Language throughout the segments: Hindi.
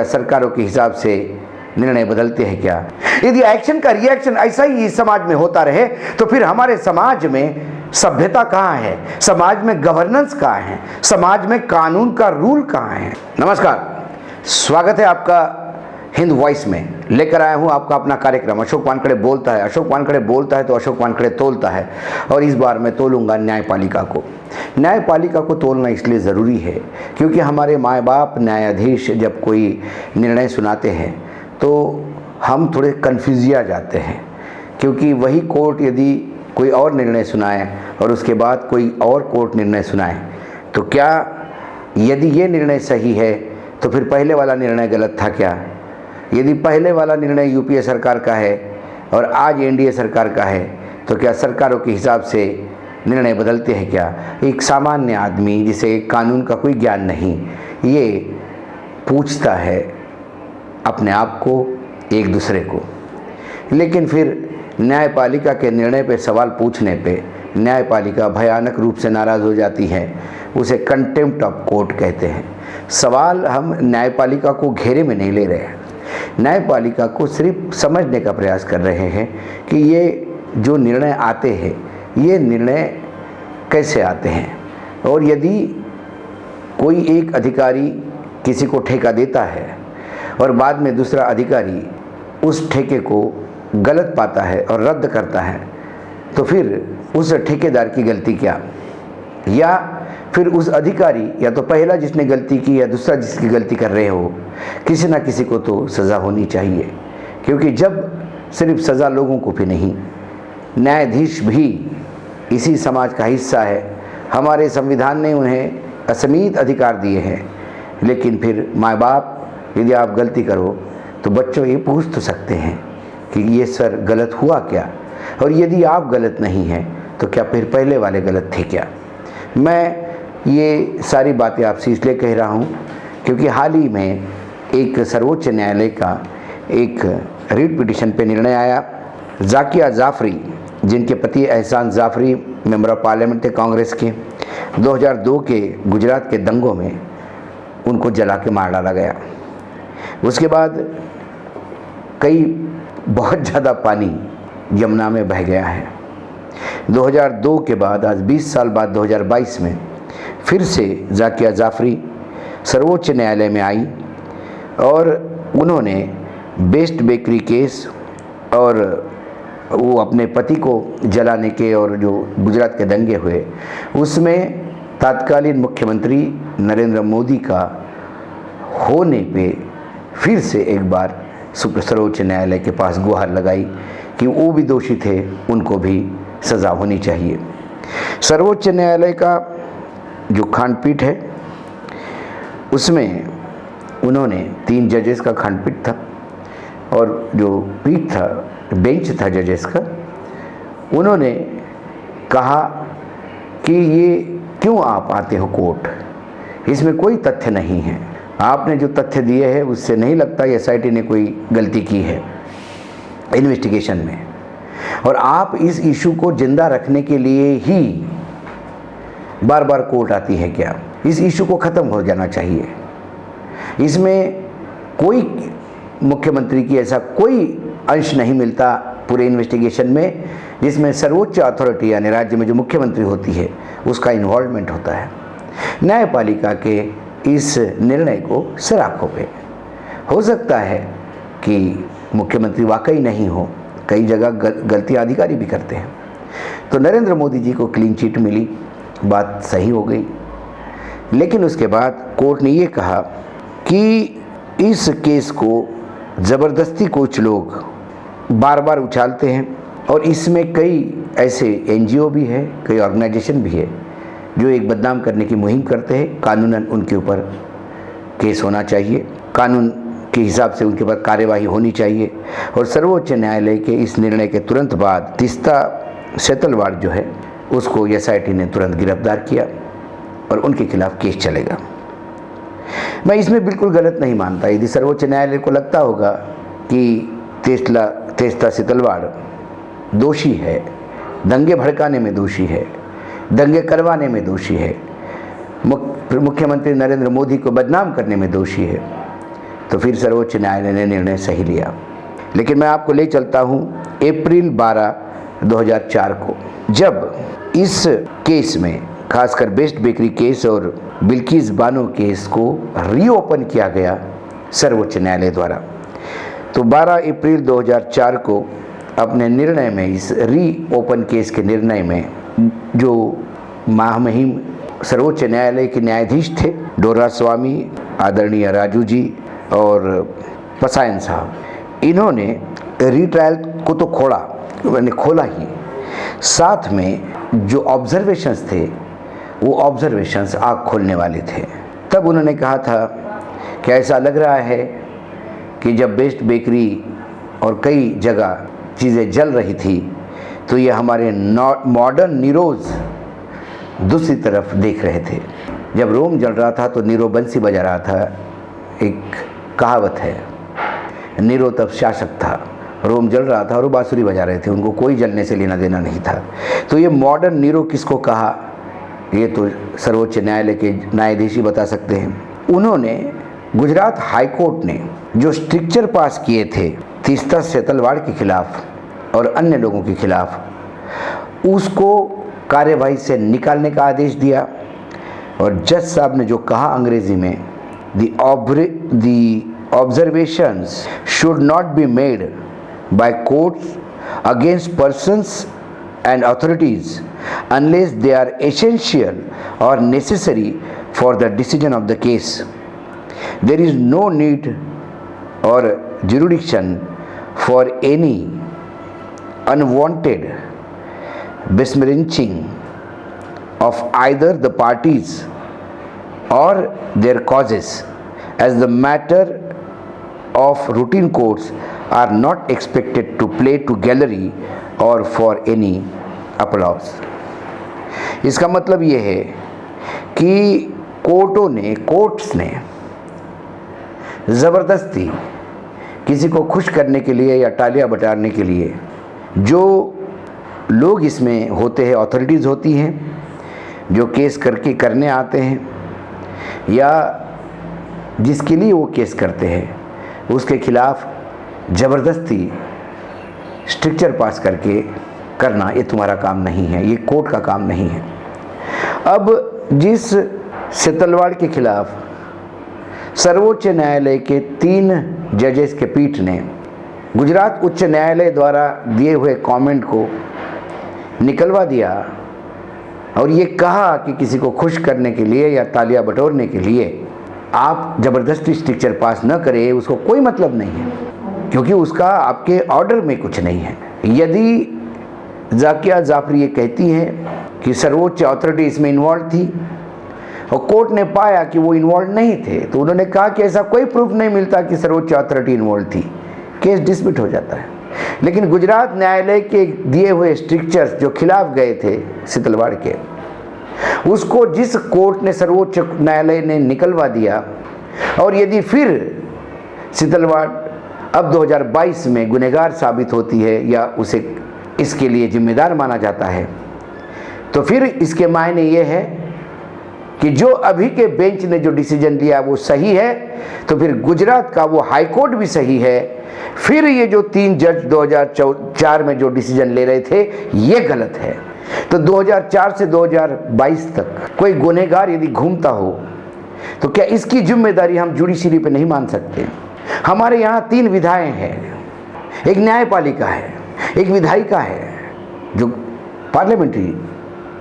सरकारों के हिसाब से निर्णय बदलते हैं क्या? यदि एक्शन का रिएक्शन ऐसा ही इस समाज में होता रहे तो फिर हमारे समाज में सभ्यता कहाँ है, समाज में गवर्नेंस कहाँ है, समाज में कानून का रूल कहाँ है? नमस्कार, स्वागत है आपका हिंद वॉइस में। लेकर आया हूँ आपका अपना कार्यक्रम अशोक वानखेड़े बोलता है। अशोक वानखेड़े बोलता है तो अशोक वानखेड़े तोलता है, और इस बार मैं तोलूंगा न्यायपालिका को। न्यायपालिका को तोलना इसलिए ज़रूरी है क्योंकि हमारे माँ बाप न्यायाधीश जब कोई निर्णय सुनाते हैं तो हम थोड़े कन्फ्यूजिया जाते हैं, क्योंकि वही कोर्ट यदि कोई और निर्णय सुनाए और उसके बाद कोई और कोर्ट निर्णय सुनाए तो क्या यदि ये निर्णय सही है तो फिर पहले वाला निर्णय गलत था क्या? यदि पहले वाला निर्णय यूपीए सरकार का है और आज एनडीए सरकार का है तो क्या सरकारों के हिसाब से निर्णय बदलते हैं क्या? एक सामान्य आदमी जिसे कानून का कोई ज्ञान नहीं, ये पूछता है अपने आप को, एक दूसरे को। लेकिन फिर न्यायपालिका के निर्णय पे सवाल पूछने पे न्यायपालिका भयानक रूप से नाराज़ हो जाती है। उसे कंटेम्प्ट ऑफ कोर्ट कहते हैं। सवाल हम न्यायपालिका को घेरे में नहीं ले रहे हैं, न्यायपालिका को सिर्फ समझने का प्रयास कर रहे हैं कि ये जो निर्णय आते हैं ये निर्णय कैसे आते हैं, और यदि कोई एक अधिकारी किसी को ठेका देता है और बाद में दूसरा अधिकारी उस ठेके को गलत पाता है और रद्द करता है तो फिर उस ठेकेदार की गलती क्या? या फिर उस अधिकारी, या तो पहला जिसने गलती की या दूसरा जिसकी गलती कर रहे हो, किसी ना किसी को तो सज़ा होनी चाहिए। क्योंकि जब सिर्फ सज़ा लोगों को भी नहीं, न्यायाधीश भी इसी समाज का हिस्सा है। हमारे संविधान ने उन्हें असीमित अधिकार दिए हैं, लेकिन फिर माँ बाप यदि आप गलती करो तो बच्चों ये पूछ तो सकते हैं कि ये सर गलत हुआ क्या, और यदि आप गलत नहीं हैं तो क्या फिर पहले वाले गलत थे क्या? मैं ये सारी बातें आपसे इसलिए कह रहा हूँ क्योंकि हाल ही में एक सर्वोच्च न्यायालय का एक रिट पिटीशन पे निर्णय आया। जाकिया जाफरी, जिनके पति एहसान जाफरी मेंबर ऑफ पार्लियामेंट थे कांग्रेस के, 2002 के गुजरात के दंगों में उनको जला के मार डाला गया। उसके बाद बहुत ज़्यादा पानी यमुना में बह गया है। 2002 के बाद आज 20 साल बाद 2022 में फिर से जाकिया जाफरी सर्वोच्च न्यायालय में आई और उन्होंने बेस्ट बेकरी केस और वो अपने पति को जलाने के और जो गुजरात के दंगे हुए उसमें तत्कालीन मुख्यमंत्री नरेंद्र मोदी का होने पे फिर से एक बार सर्वोच्च न्यायालय के पास गुहार लगाई कि वो भी दोषी थे, उनको भी सज़ा होनी चाहिए। सर्वोच्च न्यायालय का जो खंडपीठ है उसमें उन्होंने 3 जजेस का खंडपीठ था, और जो पीठ था, बेंच था जजेस का, उन्होंने कहा कि ये क्यों आप आते हो कोर्ट, इसमें कोई तथ्य नहीं है, आपने जो तथ्य दिए हैं उससे नहीं लगता एसआईटी ने कोई गलती की है इन्वेस्टिगेशन में, और आप इस इशू को जिंदा रखने के लिए ही बार बार कोर्ट आती है क्या? इस इशू को ख़त्म हो जाना चाहिए। इसमें कोई मुख्यमंत्री की ऐसा कोई अंश नहीं मिलता पूरे इन्वेस्टिगेशन में जिसमें सर्वोच्च अथॉरिटी यानी राज्य में जो मुख्यमंत्री होती है उसका इन्वॉल्वमेंट होता है। न्यायपालिका के इस निर्णय को सराखों पे हो सकता है कि मुख्यमंत्री वाकई नहीं हो, कई जगह गलतियां अधिकारी भी करते हैं। तो नरेंद्र मोदी जी को क्लीन चिट मिली, बात सही हो गई। लेकिन उसके बाद कोर्ट ने ये कहा कि इस केस को ज़बरदस्ती कुछ लोग बार बार उछालते हैं, और इसमें कई ऐसे एनजीओ भी है, कई ऑर्गेनाइजेशन भी है जो एक बदनाम करने की मुहिम करते हैं। कानूनन उनके ऊपर केस होना चाहिए, कानून के हिसाब से उनके ऊपर कार्यवाही होनी चाहिए। और सर्वोच्च न्यायालय के इस निर्णय के तुरंत बाद तीस्ता सेतलवाड़ जो है उसको एसआईटी ने तुरंत गिरफ्तार किया और उनके खिलाफ केस चलेगा। मैं इसमें बिल्कुल गलत नहीं मानता। यदि सर्वोच्च न्यायालय को लगता होगा कि तीस्ता सेतलवाड़ दोषी है, दंगे भड़काने में दोषी है, दंगे करवाने में दोषी है, मुख्यमंत्री नरेंद्र मोदी को बदनाम करने में दोषी है, तो फिर सर्वोच्च न्यायालय ने निर्णय सही लिया। लेकिन मैं आपको ले चलता हूँ अप्रैल 12, 2004 को, जब इस केस में खासकर बेस्ट बेकरी केस और बिल्किस बानो केस को रीओपन किया गया सर्वोच्च न्यायालय द्वारा। तो 12 अप्रैल 2004 को अपने निर्णय में, इस रीओपन केस के निर्णय में, जो महामहिम सर्वोच्च न्यायालय के न्यायाधीश थे डोरास्वामी, आदरणीय राजू जी और पसायन साहब, इन्होंने रीट्रायल को तो खोला ही, साथ में जो ऑब्जर्वेशंस थे वो ऑब्जर्वेशंस आँख खोलने वाले थे। तब उन्होंने कहा था कि ऐसा लग रहा है कि जब बेस्ट बेकरी और कई जगह चीज़ें जल रही थी तो ये हमारे मॉडर्न नीरोज़ दूसरी तरफ देख रहे थे। जब रोम जल रहा था तो नीरो बंसी बजा रहा था। एक कहावत है, नीरो तब शासक था, रोम जल रहा था और वो बांसुरी बजा रहे थे, उनको कोई जलने से लेना देना नहीं था। तो ये मॉडर्न नीरो किसको कहा, ये तो सर्वोच्च न्यायालय के न्यायाधीश ही बता सकते हैं। उन्होंने गुजरात हाई कोर्ट ने जो स्ट्रिक्चर पास किए थे तीस्ता सेतलवाड़ के खिलाफ और अन्य लोगों के खिलाफ, उसको कार्यवाही से निकालने का आदेश दिया। और जज साहब ने जो कहा अंग्रेजी में, the observations should not be made by courts against persons and authorities unless they are essential or necessary for the decision of the case. There is no need or jurisdiction for any unwanted besmirching of either the parties or their causes, as the matter of routine courts are not expected to play to gallery or for any applause. इसका मतलब ये है कि कोर्ट्स ने ज़बरदस्ती किसी को खुश करने के लिए या तालियां बजाने के लिए, जो लोग इसमें होते हैं, अथॉरिटीज़ होती हैं जो केस करने आते हैं या जिसके लिए वो केस करते हैं, उसके खिलाफ ज़बरदस्ती स्ट्रिक्चर पास करके करना, ये तुम्हारा काम नहीं है, ये कोर्ट का काम नहीं है। अब जिस सेतलवाड़ के खिलाफ सर्वोच्च न्यायालय के 3 जजेस के पीठ ने गुजरात उच्च न्यायालय द्वारा दिए हुए कमेंट को निकलवा दिया और ये कहा कि किसी को खुश करने के लिए या तालियां बटोरने के लिए आप ज़बरदस्ती स्ट्रिक्चर पास न करें, उसको कोई मतलब नहीं है, क्योंकि उसका आपके ऑर्डर में कुछ नहीं है। यदि जाकिया जाफरी ये कहती हैं कि सर्वोच्च अथॉरिटी इसमें इन्वॉल्व थी और कोर्ट ने पाया कि वो इन्वॉल्व नहीं थे, तो उन्होंने कहा कि ऐसा कोई प्रूफ नहीं मिलता कि सर्वोच्च अथॉरिटी इन्वॉल्व थी, केस डिसमिस हो जाता है। लेकिन गुजरात न्यायालय के दिए हुए स्ट्रिक्चर्स जो खिलाफ गए थे सेतलवाड़ के, उसको जिस कोर्ट ने, सर्वोच्च न्यायालय ने निकलवा दिया, और यदि फिर सेतलवाड़ अब 2022 में गुनहगार साबित होती है या उसे इसके लिए जिम्मेदार माना जाता है, तो फिर इसके मायने ये है कि जो अभी के बेंच ने जो डिसीजन लिया वो सही है, तो फिर गुजरात का वो हाई कोर्ट भी सही है। फिर ये जो 3 जज 2004 में जो डिसीजन ले रहे थे ये गलत है। तो 2004 से 2022 तक कोई गुनहगार यदि घूमता हो तो क्या इसकी जिम्मेदारी हम जुडिशरी पे नहीं मान सकते? हमारे यहाँ 3 विधाएं हैं, एक न्यायपालिका है, एक विधायिका है जो पार्लियामेंट्री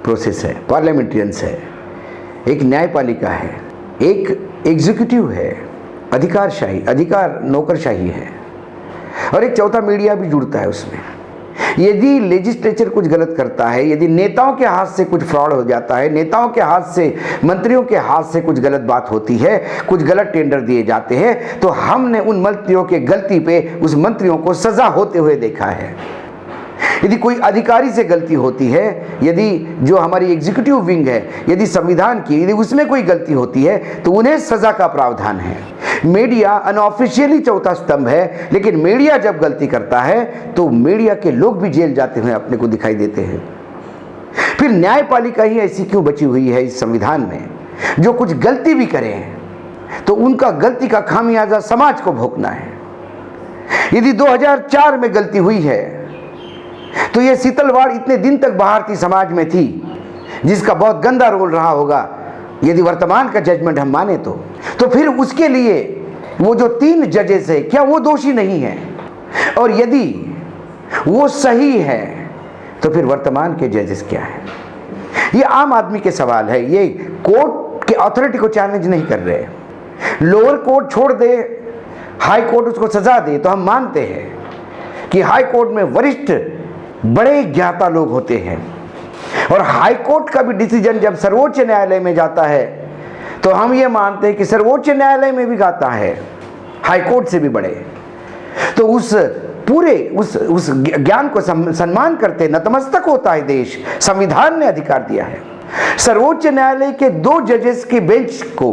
प्रोसेस है, पार्लियामेंट्रियंस है, एक न्यायपालिका है, एक एग्जीक्यूटिव है, अधिकार नौकरशाही है, और एक चौथा मीडिया भी जुड़ता है उसमें। यदि लेजिस्लेचर कुछ गलत करता है, यदि नेताओं के हाथ से कुछ फ्रॉड हो जाता है, नेताओं के हाथ से, मंत्रियों के हाथ से कुछ गलत बात होती है, कुछ गलत टेंडर दिए जाते हैं, तो हमने उन मंत्रियों के गलती पे उस मंत्रियों को सजा होते हुए देखा है। यदि कोई अधिकारी से गलती होती है, यदि जो हमारी एग्जीक्यूटिव विंग है, यदि संविधान की, यदि उसमें कोई गलती होती है तो उन्हें सजा का प्रावधान है। मीडिया अनऑफिशियली चौथा स्तंभ है, लेकिन मीडिया जब गलती करता है तो मीडिया के लोग भी जेल जाते हुए अपने को दिखाई देते हैं। फिर न्यायपालिका ही ऐसी क्यों बची हुई है इस संविधान में, जो कुछ गलती भी करें तो उनका गलती का खामियाजा समाज को भोगना है। यदि 2004 में गलती हुई है तो ये शीतलवाड़ इतने दिन तक भारतीय समाज में थी, जिसका बहुत गंदा रोल रहा होगा। यदि वर्तमान का जजमेंट हम माने तो फिर उसके लिए वो जो 3 जजेस है, क्या वो दोषी नहीं है? और यदि वो सही है तो फिर वर्तमान के जजेस क्या है? ये आम आदमी के सवाल है। ये कोर्ट के अथॉरिटी को चैलेंज नहीं कर रहे। लोअर कोर्ट छोड़ दे, हाई कोर्ट उसको सजा दे तो हम मानते हैं कि हाई कोर्ट में वरिष्ठ बड़े ज्ञाता लोग होते हैं, और हाई कोर्ट का भी डिसीजन जब सर्वोच्च न्यायालय में जाता है तो हम ये मानते हैं कि सर्वोच्च न्यायालय में भी गाता है, हाई कोर्ट से भी बड़े। तो उस पूरे उस ज्ञान को सम्मान करते नतमस्तक होता है देश। संविधान ने अधिकार दिया है। सर्वोच्च न्यायालय के 2 जजेस के बेंच को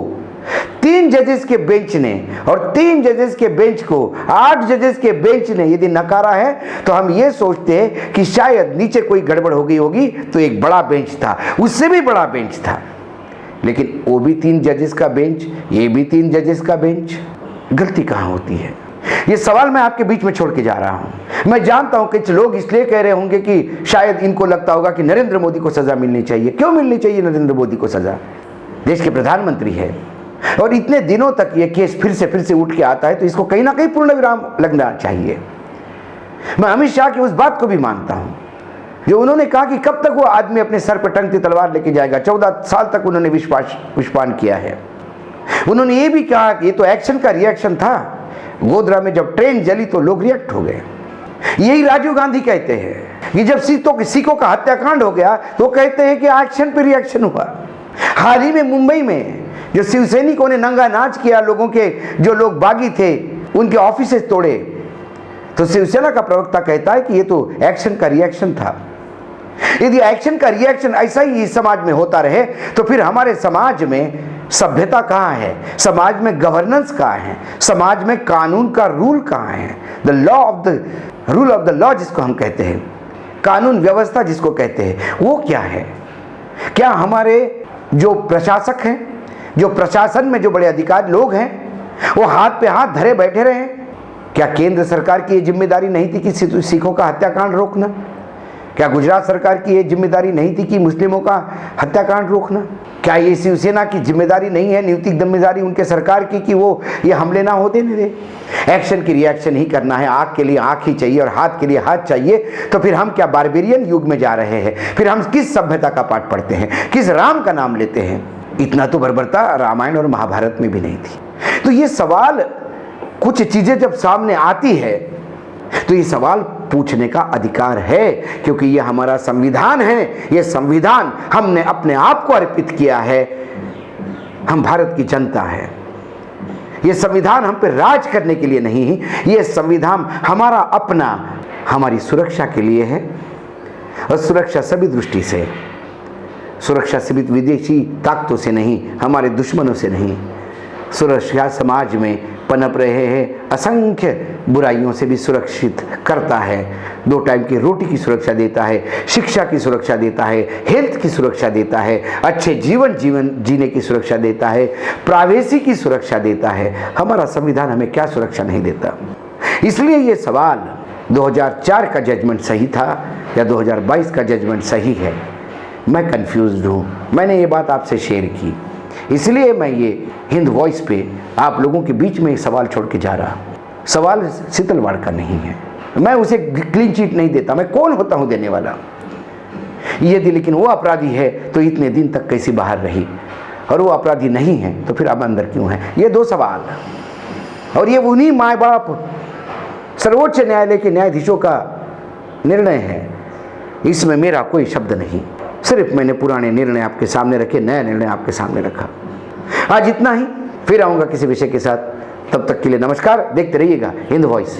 3 जजेस के बेंच ने, और 3 जजेस के बेंच को 8 जजेस के बेंच ने यदि नकारा है तो हम ये सोचते हैं कि शायद नीचे कोई गड़बड़ हो गई होगी। तो एक बड़ा बेंच था, उससे भी बड़ा बेंच था, लेकिन वो भी 3 जजेस का बेंच, ये भी 3 जजेस का बेंच। गलती कहाँ होती है? ये सवाल मैं आपके बीच में छोड़ के जा रहा हूं। मैं जानता हूं कि लोग इसलिए कह रहे होंगे कि शायद इनको लगता होगा कि नरेंद्र मोदी को सजा मिलनी चाहिए। क्यों मिलनी चाहिए नरेंद्र मोदी को सजा? देश के प्रधानमंत्री है, और इतने दिनों तक ये केस फिर से उठ के आता है, तो इसको कहीं ना कहीं पूर्ण विराम लगना चाहिए। मैं अमित शाह की उस बात को भी मानता हूं जो उन्होंने कहा कि कब तक वो आदमी अपने सर पर टंगती तलवार लेके जाएगा। 14 साल तक उन्होंने विषपान किया है। उन्होंने ये भी कहा कि ये तो एक्शन का रिएक्शन था। गोधरा में जब ट्रेन जली तो लोग रिएक्ट हो गए। यही राजीव गांधी कहते हैं कि जब सिखों का हत्याकांड हो गया तो कहते हैं कि एक्शन पे रिएक्शन हुआ। हाल ही में मुंबई में जो शिवसैनिकों ने नंगा नाच किया, लोगों के जो लोग बागी थे उनके ऑफिसेस तोड़े, तो शिवसेना का प्रवक्ता कहता है कि ये तो एक्शन का रिएक्शन था। यदि एक्शन का रिएक्शन ऐसा ही इस समाज में होता रहे तो फिर हमारे समाज में सभ्यता कहाँ है? समाज में गवर्नेंस कहाँ है? समाज में कानून का रूल कहाँ है? रूल ऑफ द लॉ जिसको हम कहते हैं, कानून व्यवस्था जिसको कहते हैं, वो क्या है? क्या हमारे जो प्रशासक हैं, जो प्रशासन में जो बड़े अधिकारी लोग हैं, वो हाथ पे हाथ धरे बैठे रहे? क्या केंद्र सरकार की ये जिम्मेदारी नहीं थी कि सिखों का हत्याकांड रोकना? क्या गुजरात सरकार की ये जिम्मेदारी नहीं थी कि मुस्लिमों का हत्याकांड रोकना? क्या ये शिवसेना की जिम्मेदारी नहीं है, नैतिक जिम्मेदारी उनके सरकार की, कि वो ये हमले ना होते नहीं दे? एक्शन की रिएक्शन ही करना है। आँख के लिए आँख ही चाहिए और हाथ के लिए हाथ चाहिए। तो फिर हम क्या बारबेरियन युग में जा रहे हैं? फिर हम किस सभ्यता का पाठ पढ़ते हैं? किस राम का नाम लेते हैं? इतना तो बर्बरता रामायण और महाभारत में भी नहीं थी। तो ये सवाल, कुछ चीजें जब सामने आती है तो ये सवाल पूछने का अधिकार है, क्योंकि ये हमारा संविधान है। ये संविधान हमने अपने आप को अर्पित किया है। हम भारत की जनता है। ये संविधान हम पे राज करने के लिए नहीं, ये संविधान हमारा अपना, हमारी सुरक्षा के लिए है। और सुरक्षा सभी दृष्टि से, सुरक्षा सिर्फ विदेशी ताकतों से नहीं, हमारे दुश्मनों से नहीं। सुरक्षा समाज में पनप रहे हैं असंख्य बुराइयों से भी सुरक्षित करता है। 2 टाइम की रोटी की सुरक्षा देता है, शिक्षा की सुरक्षा देता है, हेल्थ की सुरक्षा देता है, अच्छे जीवन जीने की सुरक्षा देता है, प्राइवेसी की सुरक्षा देता है। हमारा संविधान हमें क्या सुरक्षा नहीं देता? इसलिए ये सवाल 2004 का जजमेंट सही था या 2022 का जजमेंट सही है, मैं कंफ्यूज्ड हूँ। मैंने ये बात आपसे शेयर की, इसलिए मैं ये हिंद वॉइस पे आप लोगों के बीच में एक सवाल छोड़ के जा रहा। सवाल शीतलवाड़ का नहीं है, मैं उसे क्लीन चिट नहीं देता। मैं कौन होता हूँ देने वाला? यदि लेकिन वो अपराधी है तो इतने दिन तक कैसे बाहर रही, और वो अपराधी नहीं है तो फिर अब अंदर क्यों है? ये 2 सवाल, और ये उन्हीं माँ बाप सर्वोच्च न्यायालय के न्यायाधीशों का निर्णय है। इसमें मेरा कोई शब्द नहीं, सिर्फ मैंने पुराने निर्णय आपके सामने रखे, नया निर्णय आपके सामने रखा। आज इतना ही, फिर आऊँगा किसी विषय के साथ। तब तक के लिए नमस्कार। देखते रहिएगा हिंद वॉइस।